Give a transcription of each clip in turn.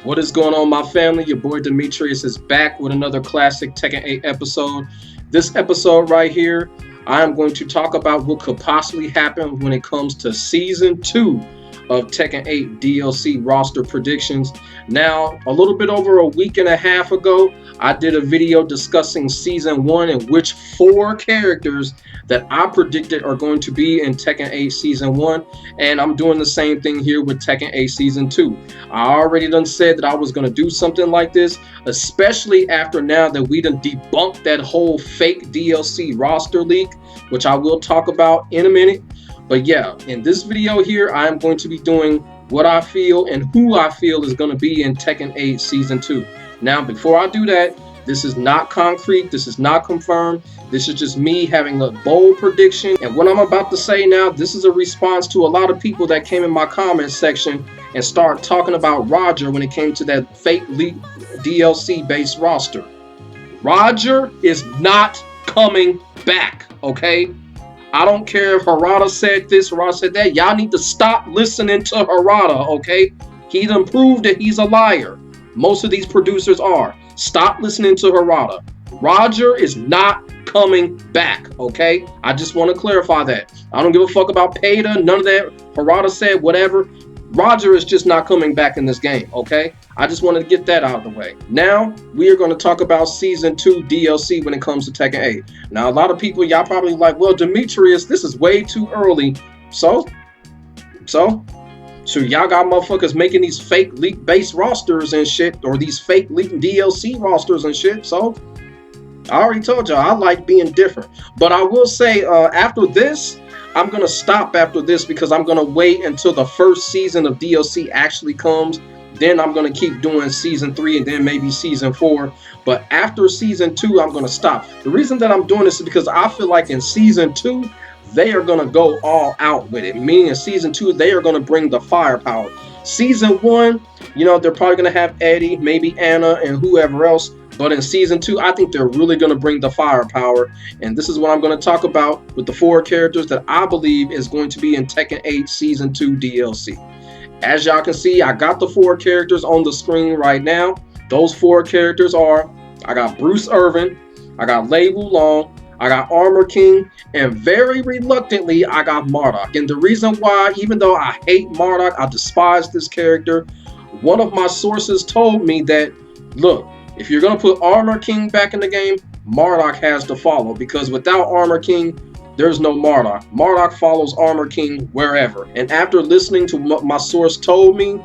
What is going on, my family? Your boy Demetrius is back with another classic Tekken 8 episode. This episode right here, I am going to talk about what could possibly happen when it comes to Season 2 of Tekken 8 DLC roster predictions. Now, a little bit over a week and a half ago, I did a video discussing Season 1 and which 4 characters that I predicted are going to be in Tekken 8 Season 1, and I'm doing the same thing here with Tekken 8 Season 2. I already done said that I was going to do something like this, especially after now that we done debunked that whole fake DLC roster leak, which I will talk about in a minute. But yeah, in this video here, I am going to be doing what I feel and who I feel is going to be in Tekken 8 Season 2. Now, before I do that, this is not concrete, this is not confirmed, this is just me having a bold prediction. And what I'm about to say now, this is a response to a lot of people that came in my comment section and started talking about Roger when it came to that fake leak DLC based roster. Roger is not coming back, okay? I don't care if Harada said this, Harada said that. Y'all need to stop listening to Harada, okay? He done proved that he's a liar. Most of these producers are. Stop listening to Harada. Roger is not coming back, okay? I just want to clarify that. I don't give a fuck about Peta, none of that. Harada said whatever. Roger is just not coming back in this game, okay? I just wanted to get that out of the way. Now, we are going to talk about Season 2 DLC when it comes to Tekken 8. Now, a lot of people, y'all probably like, well, Demetrius, this is way too early. So y'all got motherfuckers making these fake leak-based rosters and shit, or these fake leak DLC rosters and shit. So, I already told y'all, I like being different. But I will say, after this, I'm going to stop after this because I'm going to wait until the first season of DLC actually comes. Then I'm going to keep doing Season 3 and then maybe Season 4. But after Season 2, I'm going to stop. The reason that I'm doing this is because I feel like in Season 2, they are going to go all out with it. Meaning in Season 2, they are going to bring the firepower. Season 1, you know, they're probably going to have Eddie, maybe Anna, and whoever else. But in Season 2, I think they're really going to bring the firepower. And this is what I'm going to talk about with the 4 characters that I believe is going to be in Tekken 8 Season 2 DLC. As y'all can see, I got the 4 characters on the screen right now. Those 4 characters are, I got Bruce Irvin, I got Lei Wulong, I got Armor King, and very reluctantly, I got Marduk. And the reason why, even though I hate Marduk, I despise this character, one of my sources told me that, look, if you're going to put Armor King back in the game, Marduk has to follow. Because without Armor King, there's no Marduk. Marduk follows Armor King wherever. And after listening to what my source told me,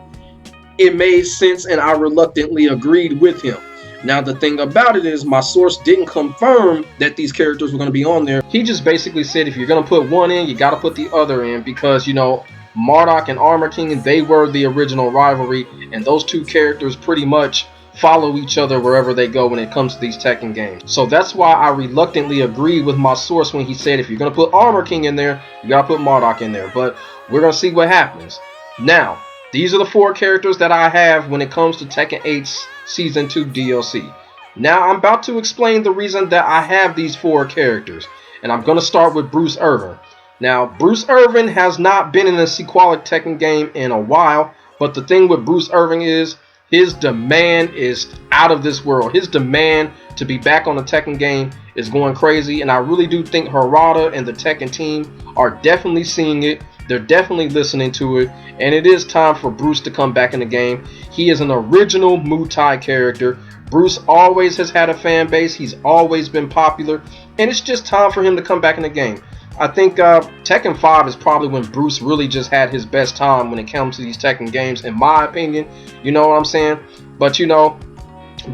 it made sense and I reluctantly agreed with him. Now the thing about it is my source didn't confirm that these characters were going to be on there. He just basically said if you're going to put one in, you got to put the other in because, you know, Marduk and Armor King, they were the original rivalry. And those 2 characters pretty much follow each other wherever they go when it comes to these Tekken games. So that's why I reluctantly agreed with my source when he said if you're going to put Armor King in there, you got to put Marduk in there. But we're going to see what happens. Now, these are the 4 characters that I have when it comes to Tekken 8's Season 2 DLC. Now, I'm about to explain the reason that I have these 4 characters. And I'm going to start with Bruce Irvin. Now, Bruce Irvin has not been in a sequelic Tekken game in a while. But the thing with Bruce Irvin is his demand is out of this world. His demand to be back on the Tekken game is going crazy. And I really do think Harada and the Tekken team are definitely seeing it. They're definitely listening to it. And it is time for Bruce to come back in the game. He is an original Muay Thai character. Bruce always has had a fan base. He's always been popular. And it's just time for him to come back in the game. I think Tekken 5 is probably when Bruce really just had his best time when it comes to these Tekken games, in my opinion. You know what I'm saying? But, you know,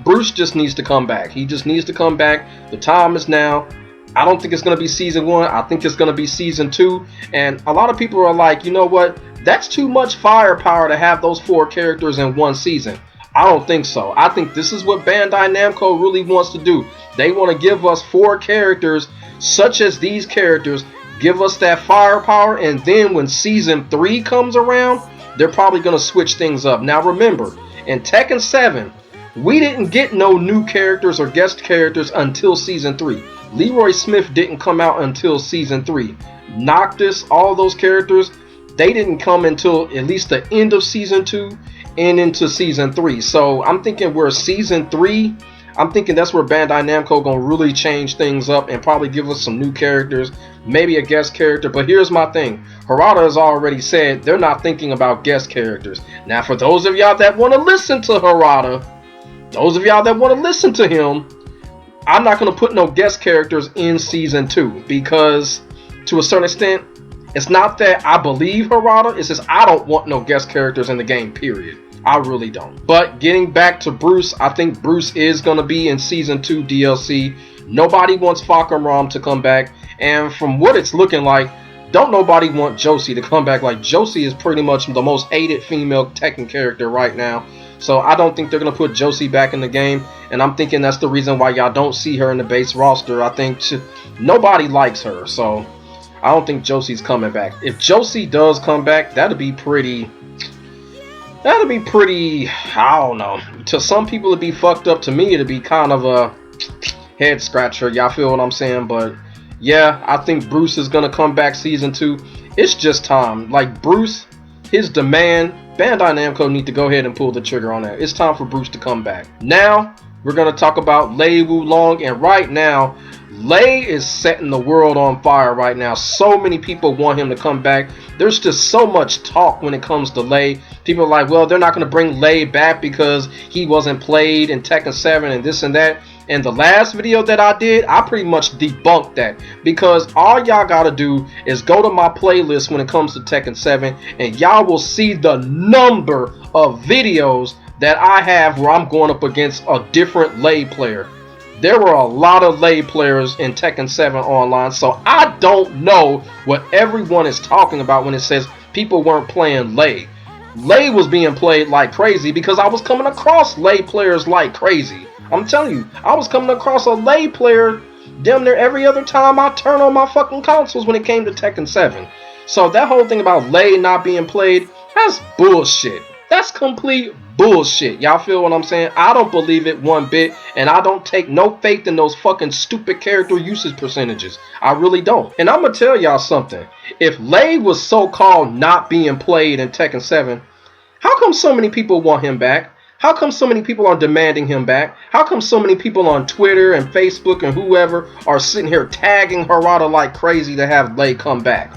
Bruce just needs to come back. He just needs to come back. The time is now. I don't think it's going to be Season 1. I think it's going to be Season 2. And a lot of people are like, you know what? That's too much firepower to have those 4 characters in one season. I don't think so. I think this is what Bandai Namco really wants to do. They want to give us 4 characters such as these characters, give us that firepower, and then when Season 3 comes around, they're probably going to switch things up. Now remember, in Tekken 7, we didn't get no new characters or guest characters until Season 3. Leroy Smith didn't come out until Season 3. Noctis, all those characters, they didn't come until at least the end of season 2 and into season 3. So I'm thinking we're season 3. I'm thinking that's where Bandai Namco gonna really change things up and probably give us some new characters, maybe a guest character. But here's my thing. Harada has already said they're not thinking about guest characters. Now, for those of y'all that want to listen to Harada, those of y'all that want to listen to him, I'm not going to put no guest characters in season 2 because to a certain extent, it's not that I believe Harada, it's just I don't want no guest characters in the game, period. I really don't. But getting back to Bruce, I think Bruce is going to be in season 2 DLC. Nobody wants Falcon Rom to come back, and from what it's looking like, don't nobody want Josie to come back. Like, Josie is pretty much the most hated female Tekken character right now. So I don't think they're going to put Josie back in the game. And I'm thinking that's the reason why y'all don't see her in the base roster. I think nobody likes her. So I don't think Josie's coming back. If Josie does come back, that'd be pretty, I don't know. To some people it'd be fucked up. To me it'd be kind of a head scratcher. Y'all feel what I'm saying? But yeah, I think Bruce is going to come back season 2. It's just time. Like, Bruce, his demand, Bandai Namco need to go ahead and pull the trigger on that. It's time for Bruce to come back. Now, we're going to talk about Lei Wulong. And right now, Lei is setting the world on fire right now. So many people want him to come back. There's just so much talk when it comes to Lei. People are like, well, they're not going to bring Lei back because he wasn't played in Tekken 7 and this and that. And the last video that I did, I pretty much debunked that, because all y'all gotta do is go to my playlist when it comes to Tekken 7 and y'all will see the number of videos that I have where I'm going up against a different Lei player. There were a lot of Lei players in Tekken 7 online, so I don't know what everyone is talking about when it says people weren't playing Lei. Lei was being played like crazy because I was coming across Lei players like crazy. I'm telling you, I was coming across a Lei player damn near every other time I turn on my fucking consoles when it came to Tekken 7. So that whole thing about Lei not being played, that's bullshit. That's complete bullshit. Y'all feel what I'm saying? I don't believe it one bit, and I don't take no faith in those fucking stupid character usage percentages. I really don't. And I'm gonna tell y'all something. If Lei was so-called not being played in Tekken 7, how come so many people want him back? How come so many people are demanding him back? How come so many people on Twitter and Facebook and whoever are sitting here tagging Harada like crazy to have Lei come back?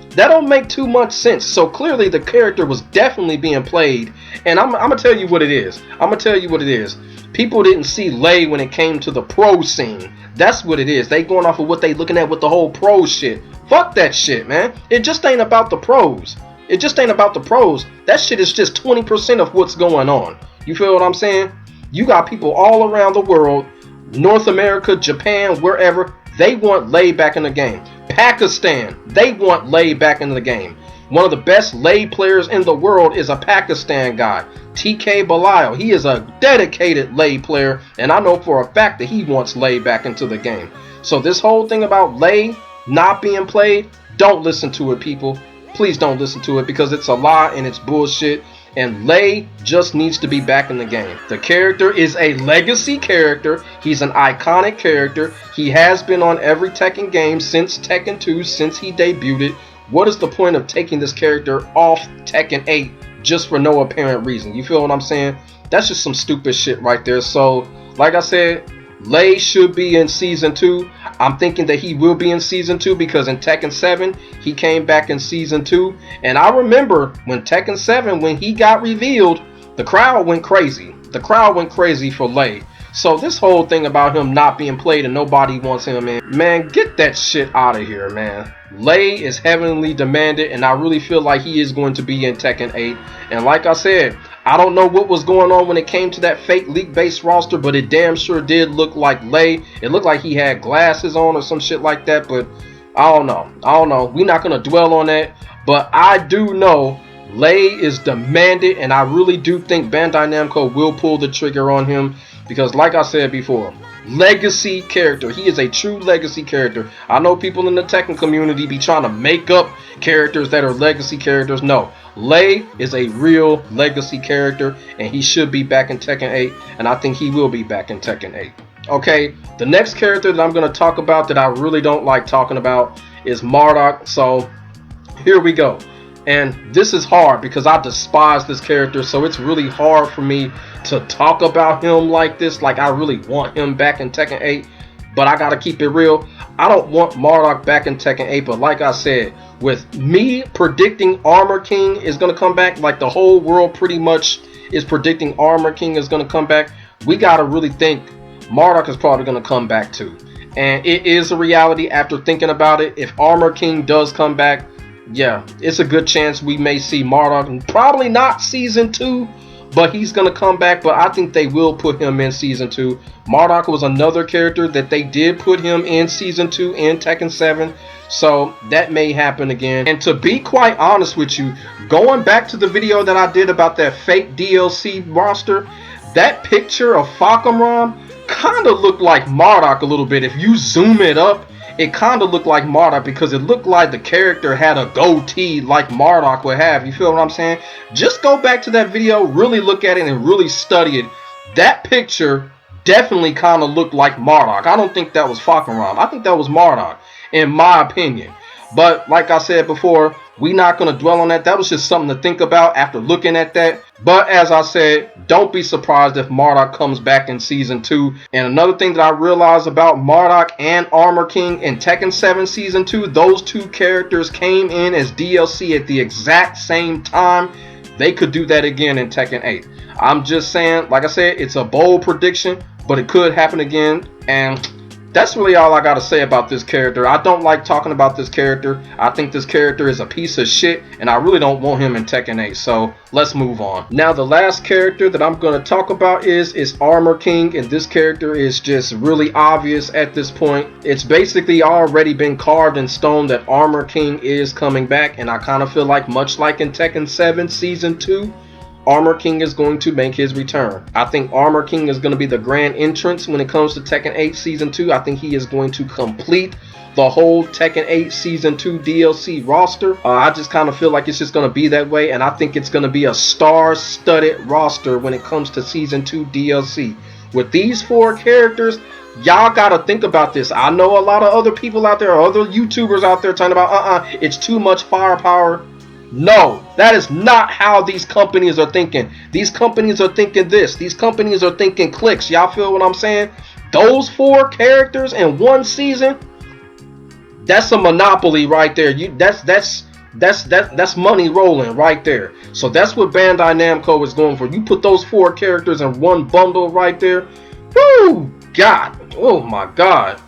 That don't make too much sense. So clearly the character was definitely being played. And I'm going to tell you what it is. I'm going to tell you what it is. People didn't see Lei when it came to the pro scene. That's what it is. They going off of what they looking at with the whole pro shit. Fuck that shit, man. It just ain't about the pros. It just ain't about the pros. That shit is just 20% of what's going on. You feel what I'm saying? You got people all around the world, North America, Japan, wherever, they want Lei back in the game. Pakistan, they want Lei back in the game. One of the best Lei players in the world is a Pakistan guy, TK Belial. He is a dedicated Lei player, and I know for a fact that he wants Lei back into the game. So this whole thing about Lei not being played, don't listen to it, people. Please don't listen to it, because it's a lie and it's bullshit. And Lei just needs to be back in the game. The character is a legacy character. He's an iconic character. He has been on every Tekken game since Tekken 2, since he debuted. What is the point of taking this character off Tekken 8 just for no apparent reason? You feel what I'm saying? That's just some stupid shit right there. So, like I said, Lei should be in Season 2. I'm thinking that he will be in Season 2 because in Tekken 7, he came back in Season 2. And I remember when Tekken 7, when he got revealed, the crowd went crazy. The crowd went crazy for Lei. So this whole thing about him not being played and nobody wants him in, man, get that shit out of here, man. Lei is heavily demanded, and I really feel like he is going to be in Tekken 8. And like I said, I don't know what was going on when it came to that fake leak-based roster, but it damn sure did look like Lei. It looked like he had glasses on or some shit like that, but I don't know. I don't know. We're not going to dwell on that, but I do know Lei is demanded, and I really do think Bandai Namco will pull the trigger on him because, like I said before, legacy character. He is a true legacy character. I know people in the Tekken community be trying to make up characters that are legacy characters. No, Lei is a real legacy character, and he should be back in Tekken 8, and I think he will be back in Tekken 8. Okay, the next character that I'm going to talk about that I really don't like talking about is Marduk. So here we go. And this is hard because I despise this character, so it's really hard for me to talk about him like this. Like, I really want him back in Tekken 8, but I gotta keep it real. I don't want Marduk back in Tekken 8, but like I said, with me predicting Armor King is gonna come back, like the whole world pretty much is predicting Armor King is gonna come back, we gotta really think Marduk is probably gonna come back too. And it is a reality after thinking about it. If Armor King does come back, yeah, it's a good chance we may see Marduk. Probably not season 2, but he's gonna come back. But I think they will put him in season 2. Marduk was another character that they did put him in season 2 in Tekken 7, so that may happen again. And to be quite honest with you, going back to the video that I did about that fake DLC roster, that picture of Falcon kind of looked like Marduk a little bit. If you zoom it up, it kind of looked like Marduk because it looked like the character had a goatee like Marduk would have. You feel what I'm saying? Just go back to that video, really look at it and really study it. That picture definitely kind of looked like Marduk. I don't think that was Falcon. I think that was Marduk, in my opinion. But like I said before, we're not going to dwell on that. That was just something to think about after looking at that. But as I said, don't be surprised if Marduk comes back in season 2. And another thing that I realized about Marduk and Armor King in Tekken 7 season 2, those two characters came in as DLC at the exact same time. They could do that again in Tekken 8. I'm just saying, like I said, it's a bold prediction, but it could happen again. And that's really all I gotta say about this character. I don't like talking about this character. I think this character is a piece of shit, and I really don't want him in Tekken 8. So let's move on. Now the last character that I'm gonna talk about is Armor King, and this character is just really obvious at this point. It's basically already been carved in stone that Armor King is coming back, and I kind of feel like, much like in Tekken 7 Season 2, Armor King is going to make his return. I think Armor King is going to be the grand entrance when it comes to Tekken 8 Season 2. I think he is going to complete the whole Tekken 8 Season 2 DLC roster. I just kind of feel like it's just going to be that way, and I think it's going to be a star-studded roster when it comes to Season 2 DLC. With these 4 characters, y'all gotta think about this. I know a lot of other people out there, other YouTubers out there talking about, it's too much firepower. No, that is not how these companies are thinking. These companies are thinking this. These companies are thinking clicks. Y'all feel what I'm saying? Those 4 characters in one season, that's a monopoly right there. That's money rolling right there. So that's what Bandai Namco is going for. You put those 4 characters in one bundle right there. Woo! God. Oh my God.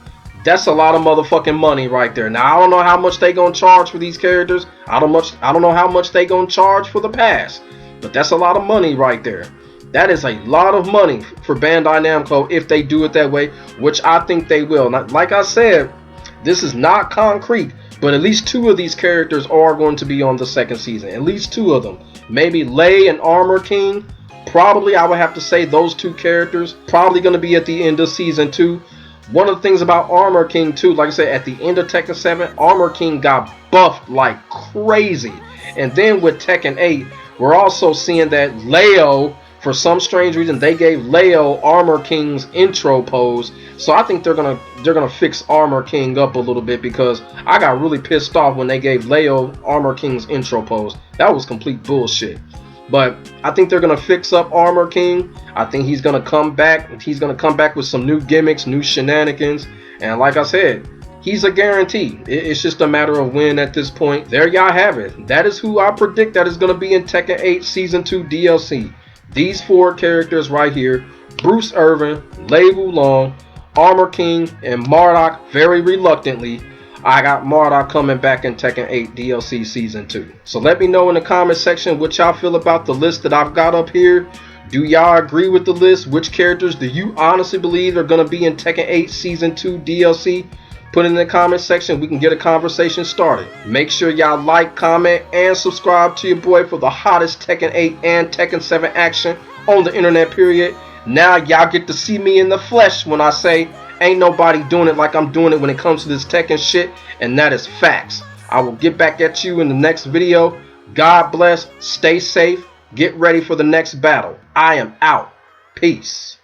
That's a lot of motherfucking money right there. Now, I don't know how much they gonna charge for these characters. I don't know how much they gonna charge for the pass. But that's a lot of money right there. That is a lot of money for Bandai Namco if they do it that way, which I think they will. Now, like I said, this is not concrete, but at least 2 of these characters are going to be on the second season. At least 2 of them. Maybe Lei and Armor King. Probably, I would have to say those 2 characters probably going to be at the end of season 2. One of the things about Armor King too, like I said, at the end of Tekken 7, Armor King got buffed like crazy. And then with Tekken 8, we're also seeing that Leo, for some strange reason, they gave Leo Armor King's intro pose. So I think they're gonna fix Armor King up a little bit, because I got really pissed off when they gave Leo Armor King's intro pose. That was complete bullshit. But I think they're going to fix up Armor King. I think he's going to come back. He's going to come back with some new gimmicks, new shenanigans. And like I said, he's a guarantee. It's just a matter of when at this point. There y'all have it. That is who I predict that is going to be in Tekken 8 Season 2 DLC. These 4 characters right here. Bruce Irvin, Lei Wulong, Armor King, and Marduk, very reluctantly. I got Marduk coming back in Tekken 8 DLC Season 2. So let me know in the comment section what y'all feel about the list that I've got up here. Do y'all agree with the list? Which characters do you honestly believe are going to be in Tekken 8 Season 2 DLC? Put it in the comment section. We can get a conversation started. Make sure y'all like, comment, and subscribe to your boy for the hottest Tekken 8 and Tekken 7 action on the internet, period. Now y'all get to see me in the flesh when I say, ain't nobody doing it like I'm doing it when it comes to this Tekken shit, and that is facts. I will get back at you in the next video. God bless, stay safe, get ready for the next battle. I am out. Peace.